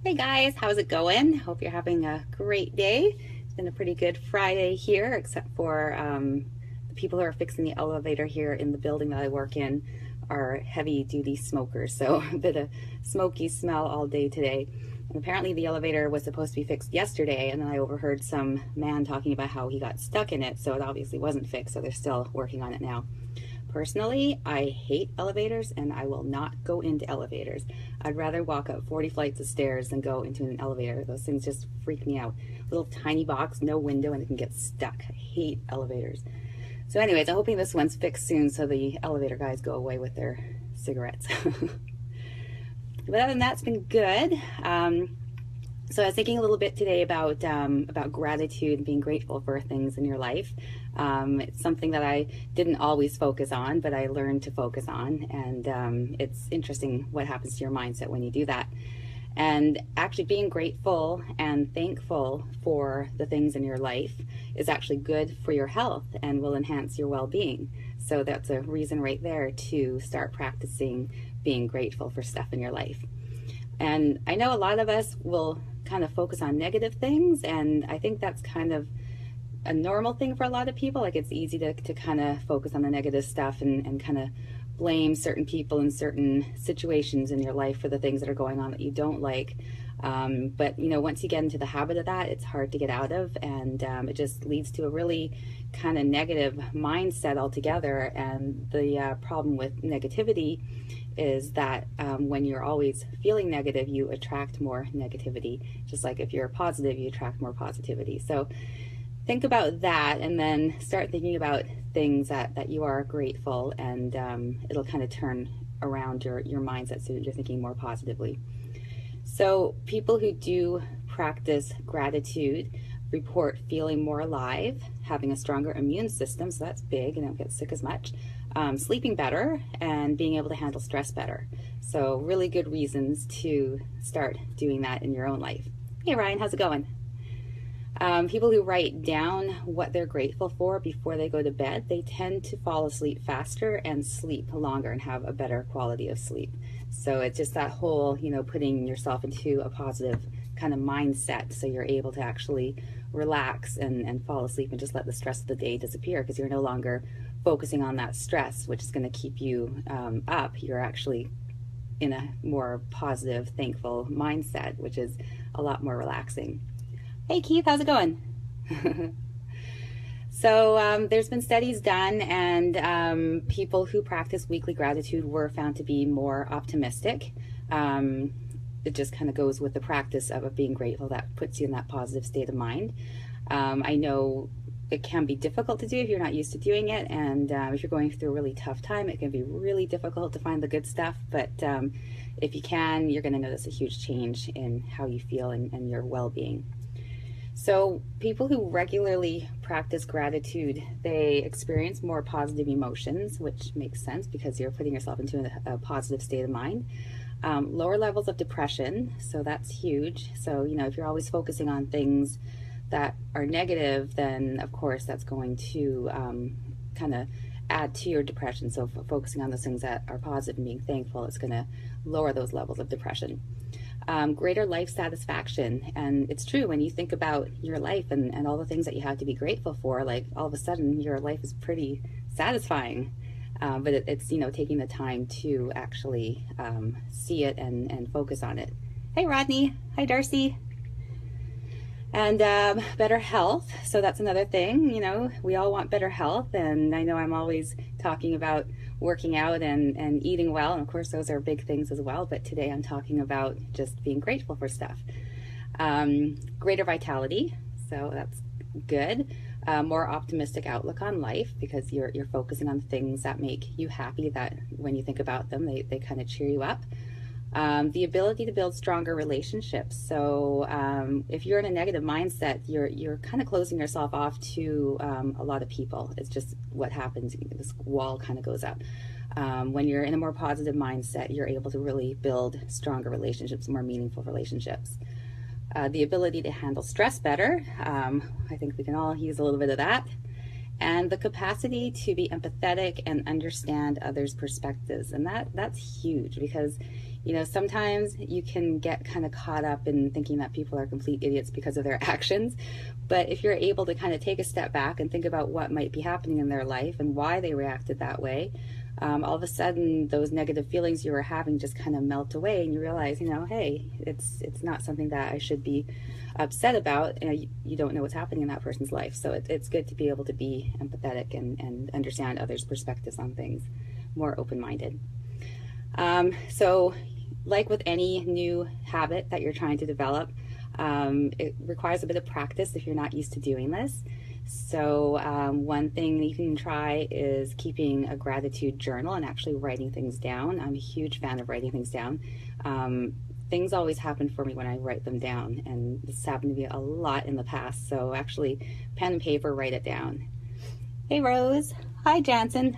Hey guys, how's it going? Hope you're having a great day. It's been a pretty good Friday here, except for the people who are fixing the elevator here in the building that I work in are heavy duty smokers, so a bit of smoky smell all day today. And apparently the elevator was supposed to be fixed yesterday, and then I overheard some man talking about how he got stuck in it, so it obviously wasn't fixed, so they're still working on it now. Personally, I hate elevators and I will not go into elevators. I'd rather walk up 40 flights of stairs than go into an elevator. Those things just freak me out. Little tiny box, no window, and it can get stuck. I hate elevators. So anyways, I'm hoping this one's fixed soon so the elevator guys go away with their cigarettes. But other than that, it's been good. So I was thinking a little bit today about gratitude and being grateful for things in your life. It's something that I didn't always focus on, but I learned to focus on, and it's interesting what happens to your mindset when you do that. And actually being grateful and thankful for the things in your life is actually good for your health and will enhance your well-being. So that's a reason right there to start practicing being grateful for stuff in your life. And I know a lot of us will kind of focus on negative things, and I think that's kind of a normal thing for a lot of people. Like it's easy to kind of focus on the negative stuff and kind of blame certain people in certain situations in your life for the things that are going on that you don't like. But you know, once you get into the habit of that, it's hard to get out of, and it just leads to a really kind of negative mindset altogether. And the problem with negativity is that when you're always feeling negative, you attract more negativity. Just like if you're positive, you attract more positivity. So think about that and then start thinking about things that you are grateful, and it'll kind of turn around your mindset so that you're thinking more positively. So people who do practice gratitude report feeling more alive, having a stronger immune system, so that's big, and don't get sick as much, sleeping better, and being able to handle stress better. So really good reasons to start doing that in your own life. Hey Ryan, how's it going? People who write down what they're grateful for before they go to bed, they tend to fall asleep faster and sleep longer and have a better quality of sleep. So it's just that whole, you know, putting yourself into a positive kind of mindset so you're able to actually relax and fall asleep and just let the stress of the day disappear, because you're no longer focusing on that stress, which is going to keep you up. You're actually in a more positive, thankful mindset, which is a lot more relaxing. Hey Keith, how's it going? So there's been studies done, and people who practice weekly gratitude were found to be more optimistic. It just kind of goes with the practice of being grateful that puts you in that positive state of mind. I know it can be difficult to do if you're not used to doing it, and if you're going through a really tough time, it can be really difficult to find the good stuff, but if you can, you're going to notice a huge change in how you feel and your well-being. So people who regularly practice gratitude, they experience more positive emotions, which makes sense because you're putting yourself into a positive state of mind. Lower levels of depression, so that's huge. So, you know, if you're always focusing on things that are negative, then of course that's going to kind of add to your depression. So focusing on those things that are positive and being thankful is going to lower those levels of depression. Greater life satisfaction. And it's true, when you think about your life and all the things that you have to be grateful for, like all of a sudden your life is pretty satisfying. But it's, you know, taking the time to actually see it and focus on it. Hey Rodney, hi Darcy. And better health. So that's another thing, you know, we all want better health. And I know I'm always talking about working out and eating well. And of course, those are big things as well. But today I'm talking about just being grateful for stuff. Greater vitality. So that's good. More optimistic outlook on life, because you're focusing on things that make you happy, that when you think about them, they kind of cheer you up. The ability to build stronger relationships. So if you're in a negative mindset, you're kind of closing yourself off to a lot of people. It's just what happens. This wall kind of goes up. When you're in a more positive mindset, you're able to really build stronger relationships, more meaningful relationships. The ability to handle stress better. I think we can all use a little bit of that. And the capacity to be empathetic and understand others' perspectives. And that's huge, because You know, sometimes you can get kind of caught up in thinking that people are complete idiots because of their actions. But if you're able to kind of take a step back and think about what might be happening in their life and why they reacted that way, all of a sudden those negative feelings you were having just kind of melt away, and you realize, you know, hey, it's not something that I should be upset about. You know, you don't know what's happening in that person's life. So it's good to be able to be empathetic and understand others' perspectives on things, more open-minded. So like with any new habit that you're trying to develop, it requires a bit of practice if you're not used to doing this. So one thing that you can try is keeping a gratitude journal and actually writing things down. I'm a huge fan of writing things down. Things always happen for me when I write them down, and this happened to me a lot in the past. So actually, pen and paper, write it down. Hey Rose, hi Jansen.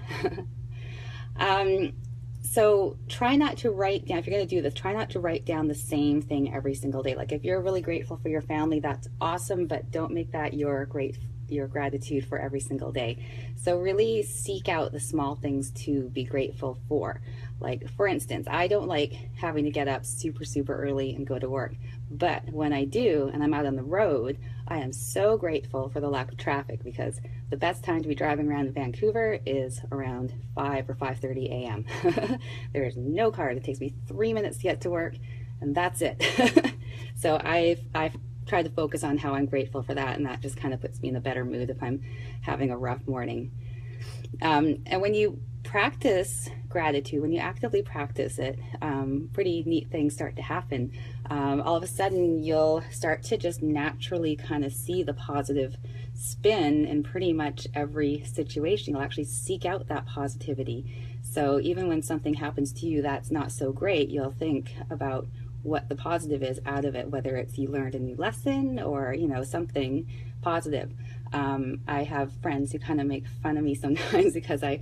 So try not to write down, if you're going to do this, try not to write down the same thing every single day. Like if you're really grateful for your family, that's awesome, but don't make that your gratitude for every single day. So really seek out the small things to be grateful for. Like for instance, I don't like having to get up super early and go to work, but when I do and I'm out on the road, I am so grateful for the lack of traffic, because the best time to be driving around in Vancouver is around 5 or 5:30 a.m. There is no car. It takes me 3 minutes to get to work, and that's it. So I've tried to focus on how I'm grateful for that, and that just kind of puts me in a better mood if I'm having a rough morning. And when you practice gratitude, when you actively practice it, pretty neat things start to happen. All of a sudden you'll start to just naturally kind of see the positive spin in pretty much every situation. You'll actually seek out that positivity. So even when something happens to you that's not so great, you'll think about what the positive is out of it, whether it's you learned a new lesson or, you know, something positive. I have friends who kind of make fun of me sometimes because I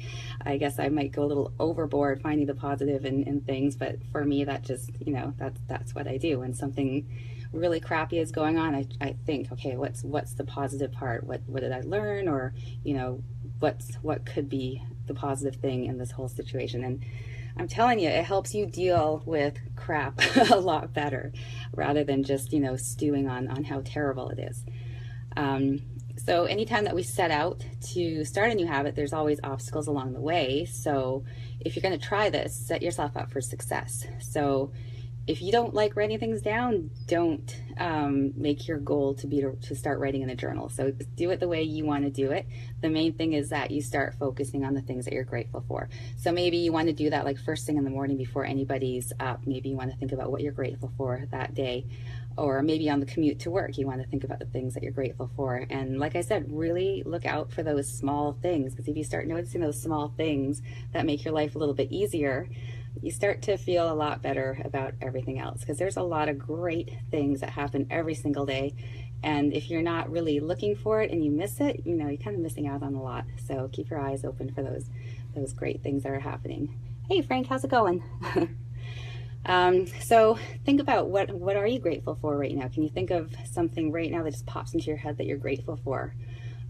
guess I might go a little overboard finding the positive in things, but for me that just, you know, that's what I do. When something really crappy is going on, I think, okay, what's the positive part? What did I learn? Or, you know, what could be the positive thing in this whole situation? And I'm telling you, it helps you deal with crap a lot better, rather than just, you know, stewing on how terrible it is. So anytime that we set out to start a new habit, there's always obstacles along the way. So if you're going to try this, set yourself up for success. So if you don't like writing things down, don't make your goal to start writing in a journal. So do it the way you want to do it. The main thing is that you start focusing on the things that you're grateful for. So maybe you want to do that like first thing in the morning before anybody's up. Maybe you want to think about what you're grateful for that day. Or maybe on the commute to work, you want to think about the things that you're grateful for. And like I said, really look out for those small things, because if you start noticing those small things that make your life a little bit easier, you start to feel a lot better about everything else, because there's a lot of great things that happen every single day. And if you're not really looking for it and you miss it, you know, you're kind of missing out on a lot. So keep your eyes open for those great things that are happening. Hey Frank, how's it going? So think about what are you grateful for right now? Can you think of something right now that just pops into your head that you're grateful for?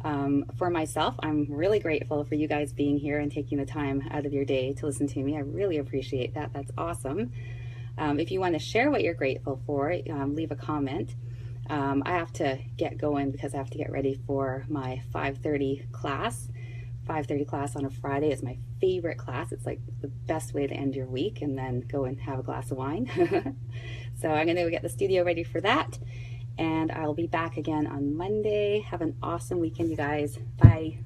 For myself, I'm really grateful for you guys being here and taking the time out of your day to listen to me. I really appreciate that. That's awesome. If you want to share what you're grateful for, leave a comment. I have to get going because I have to get ready for my 5:30 class. 5:30 class on a Friday is my favorite class. It's like the best way to end your week, and then go and have a glass of wine. So I'm going to get the studio ready for that, and I'll be back again on Monday. Have an awesome weekend, you guys. Bye.